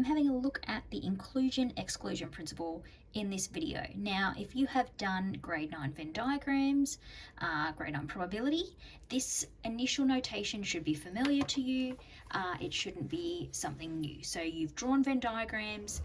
I'm having a look at the inclusion-exclusion principle in this video. Now, if you have done grade 9 Venn diagrams, grade 9 probability, this initial notation should be familiar to you. It shouldn't be something new. So you've drawn Venn diagrams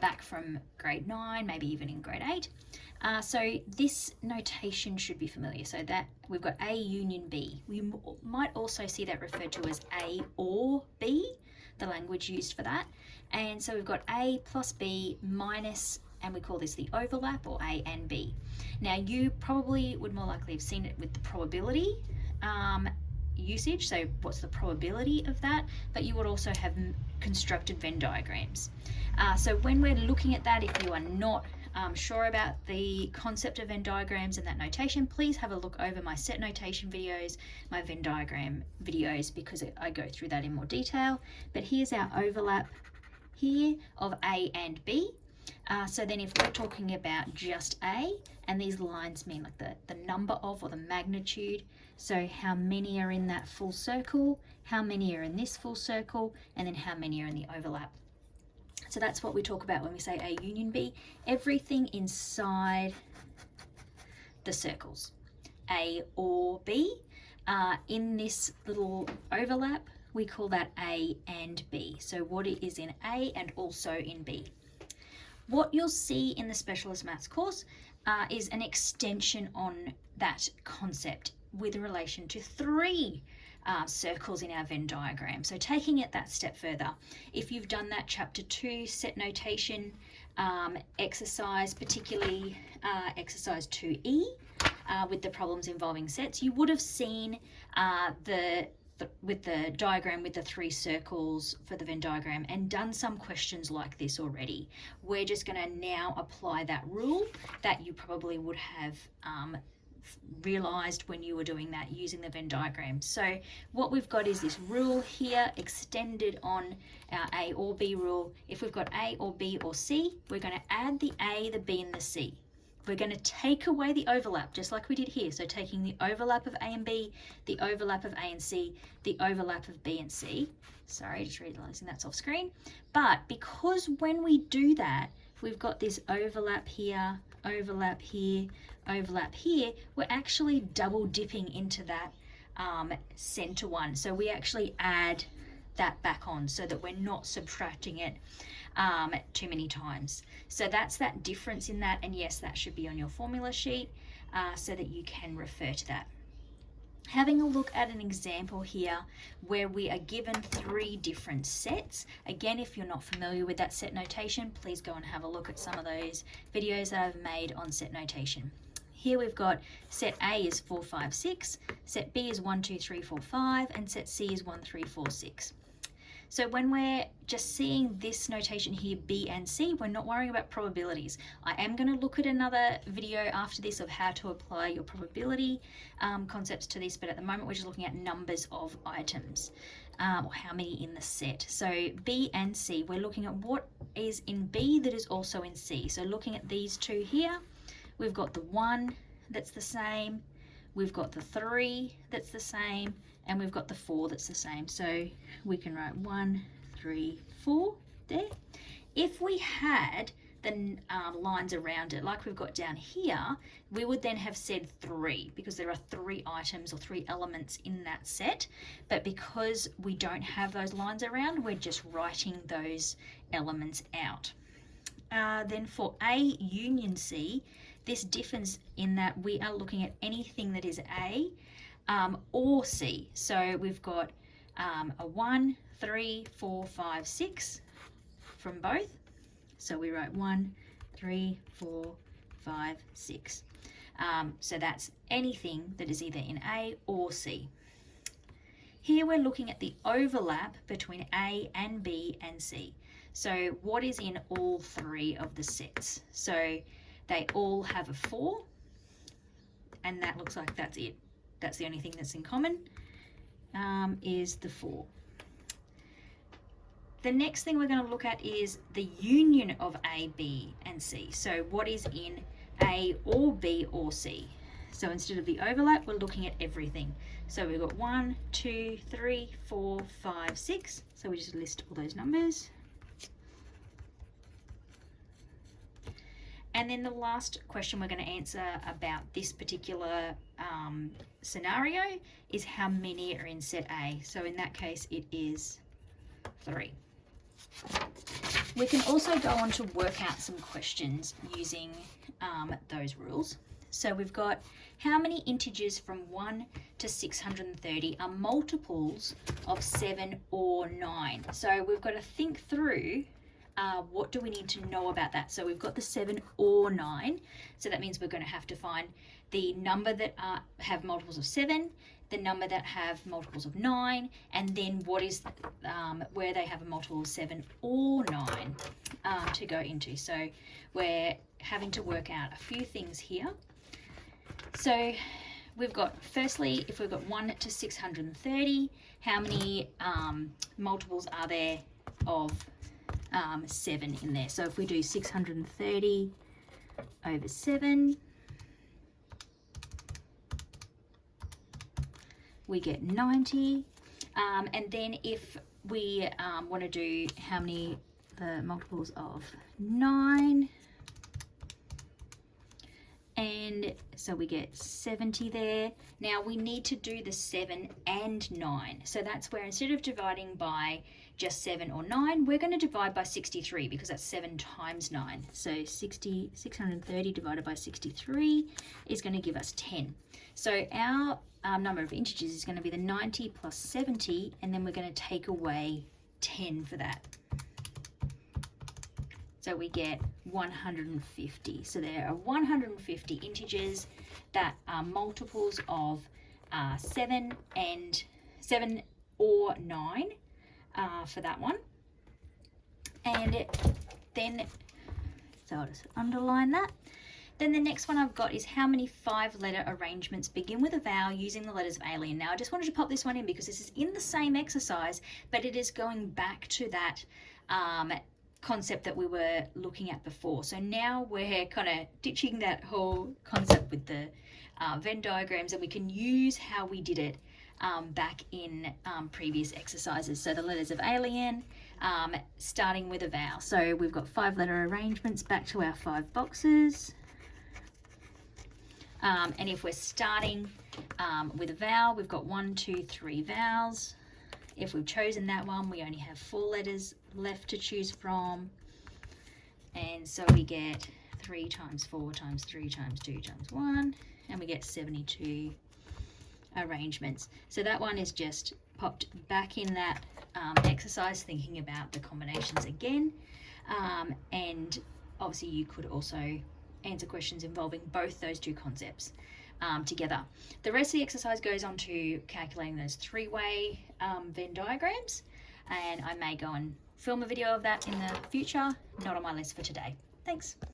back from grade 9, maybe even in grade 8. So this notation should be familiar. So that we've got A union B. We might also see that referred to as A or B, the language used for that. And so we've got A plus B minus, and we call this the overlap, or A and B. Now you probably would more likely have seen it with the probability usage, so what's the probability of that, but you would also have constructed Venn diagrams. So when we're looking at that, if you are not sure about the concept of Venn diagrams and that notation, please have a look over my set notation videos, my Venn diagram videos, because I go through that in more detail. But here's our overlap here of A and B. So then if we're talking about just A, and these lines mean like the number of, or the magnitude, so how many are in that full circle, how many are in this full circle, and then how many are in the overlap. So that's what we talk about when we say A union B, everything inside the circles. A or B, in this little overlap, we call that A and B. So what it is in A and also in B. What you'll see in the Specialist Maths course is an extension on that concept with relation to three circles in our Venn diagram. So taking it that step further, if you've done that chapter 2 set notation exercise, particularly exercise 2E with the problems involving sets, you would have seen with the diagram with the three circles for the Venn diagram and done some questions like this already. We're just going to now apply that rule that you probably would have realized when you were doing that using the Venn diagram. So what we've got is this rule here extended on our A or B rule. If we've got A or B or C, we're going to add the A, the B, and the C. We're going to take away the overlap, just like we did here. So taking the overlap of A and B, the overlap of A and C, the overlap of B and C. Sorry, just realizing that's off screen. But because when we do that, we've got this overlap here, overlap here, overlap here, we're actually double dipping into that center one. So we actually add that back on so that we're not subtracting it too many times. So that's that difference in that, and yes, that should be on your formula sheet so that you can refer to that. Having a look at an example here where we are given three different sets. Again, if you're not familiar with that set notation, please go and have a look at some of those videos that I've made on set notation. Here we've got set A is 4, 5, 6, set B is 1, 2, 3, 4, 5, and set C is 1, 3, 4, 6. So when we're just seeing this notation here, B and C, we're not worrying about probabilities. I am going to look at another video after this of how to apply your probability concepts to this, but at the moment we're just looking at numbers of items, or how many in the set. So B and C, we're looking at what is in B that is also in C. So looking at these two here, we've got the 1 that's the same, we've got the 3 that's the same, and we've got the 4 that's the same. So we can write 1, 3, 4 there. If we had the lines around it like we've got down here, we would then have said 3 because there are 3 items or 3 elements in that set. But because we don't have those lines around, we're just writing those elements out. Then for A union C, this differs in that we are looking at anything that is A or C. So we've got a 1, 3, 4, 5, 6 from both. So we write 1, 3, 4, 5, 6. So that's anything that is either in A or C. Here we're looking at the overlap between A and B and C. So what is in all 3 of the sets? So they all have a 4, and that looks like that's it. That's the only thing that's in common, is the 4. The next thing we're going to look at is the union of A, B, and C. So what is in A or B or C? So instead of the overlap, we're looking at everything. So we've got 1, 2, 3, 4, 5, 6. So we just list all those numbers. And then the last question we're going to answer about this particular scenario is how many are in set A. So in that case, it is 3. We can also go on to work out some questions using those rules. So we've got how many integers from 1 to 630 are multiples of 7 or 9. So we've got to think through what do we need to know about that. So we've got the 7 or 9. So that means we're going to have to find the number that have multiples of 7, the number that have multiples of 9, and then what is where they have a multiple of 7 or 9 to go into. So we're having to work out a few things here. So we've got, firstly, if we've got 1 to 630, how many multiples are there of 7 in there? So if we do 630 over 7, we get 90. And then if we want to do how many the multiples of 9, and so we get 70 there. Now we need to do the 7 and 9. So that's where instead of dividing by just 7 or 9, we're going to divide by 63 because that's 7 times 9. So 630 divided by 63 is going to give us 10. So our number of integers is going to be the 90 plus 70, and then we're going to take away 10 for that. So we get 150. So there are 150 integers that are multiples of 7 or 9 for that one. And then, so I'll just underline that. Then the next one I've got is how many 5-letter arrangements begin with a vowel using the letters of alien. Now I just wanted to pop this one in because this is in the same exercise, but it is going back to that concept that we were looking at before. So now we're kind of ditching that whole concept with the Venn diagrams, and we can use how we did it back in previous exercises. So the letters of alien, starting with a vowel. So we've got 5-letter arrangements back to our 5 boxes. And if we're starting with a vowel, we've got 1, 2, 3 vowels. If we've chosen that one, we only have 4 letters left to choose from. And so we get 3 times 4 times 3 times 2 times 1, and we get 72 arrangements. So that one is just popped back in that exercise, thinking about the combinations again. And obviously you could also answer questions involving both those two concepts together. The rest of the exercise goes on to calculating those 3-way Venn diagrams, and I may go and film a video of that in the future, not on my list for today. Thanks.